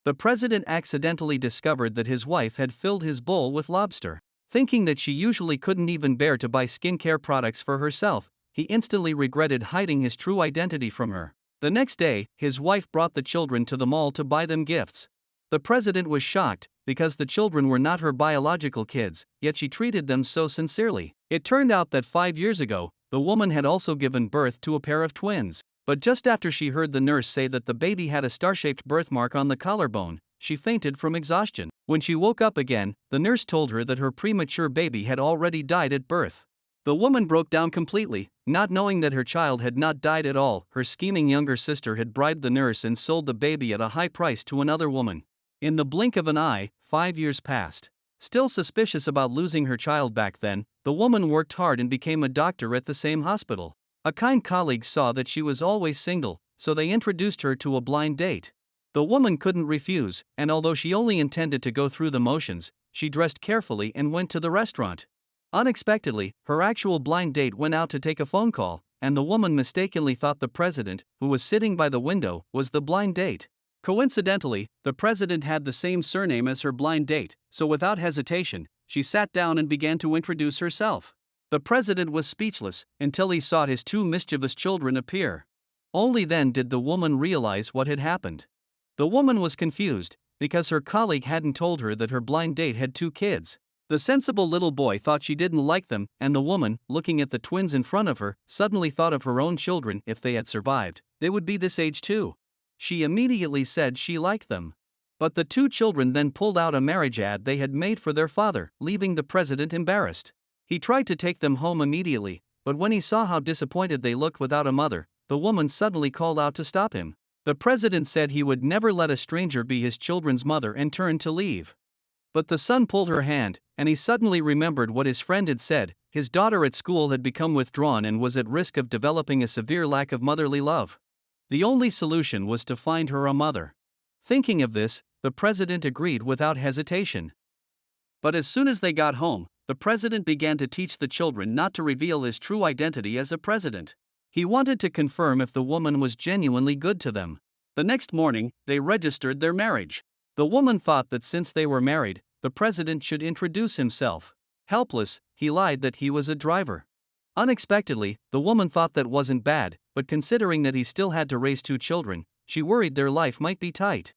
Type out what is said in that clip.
The president accidentally discovered that his wife had filled his bowl with lobster. Thinking that she usually couldn't even bear to buy skincare products for herself, he instantly regretted hiding his true identity from her. The next day, his wife brought the children to the mall to buy them gifts. The president was shocked, because the children were not her biological kids, yet she treated them so sincerely. It turned out that 5 years ago, the woman had also given birth to a pair of twins. But just after she heard the nurse say that the baby had a star-shaped birthmark on the collarbone, she fainted from exhaustion. When she woke up again, the nurse told her that her premature baby had already died at birth. The woman broke down completely, not knowing that her child had not died at all. Her scheming younger sister had bribed the nurse and sold the baby at a high price to another woman. In the blink of an eye, 5 years passed. Still suspicious about losing her child back then, the woman worked hard and became a doctor at the same hospital. A kind colleague saw that she was always single, so they introduced her to a blind date. The woman couldn't refuse, and although she only intended to go through the motions, she dressed carefully and went to the restaurant. Unexpectedly, her actual blind date went out to take a phone call, and the woman mistakenly thought the president, who was sitting by the window, was the blind date. Coincidentally, the president had the same surname as her blind date, so without hesitation, she sat down and began to introduce herself. The president was speechless until he saw his two mischievous children appear. Only then did the woman realize what had happened. The woman was confused, because her colleague hadn't told her that her blind date had two kids. The sensible little boy thought she didn't like them, and the woman, looking at the twins in front of her, suddenly thought of her own children. If they had survived, they would be this age too. She immediately said she liked them. But the two children then pulled out a marriage ad they had made for their father, leaving the president embarrassed. He tried to take them home immediately, but when he saw how disappointed they looked without a mother, the woman suddenly called out to stop him. The president said he would never let a stranger be his children's mother and turned to leave. But the son pulled her hand, and he suddenly remembered what his friend had said. His daughter at school had become withdrawn and was at risk of developing a severe lack of motherly love. The only solution was to find her a mother. Thinking of this, the president agreed without hesitation. But as soon as they got home, the president began to teach the children not to reveal his true identity as a president. He wanted to confirm if the woman was genuinely good to them. The next morning, they registered their marriage. The woman thought that since they were married, the president should introduce himself. Helpless, he lied that he was a driver. Unexpectedly, the woman thought that wasn't bad, but considering that he still had to raise two children, she worried their life might be tight.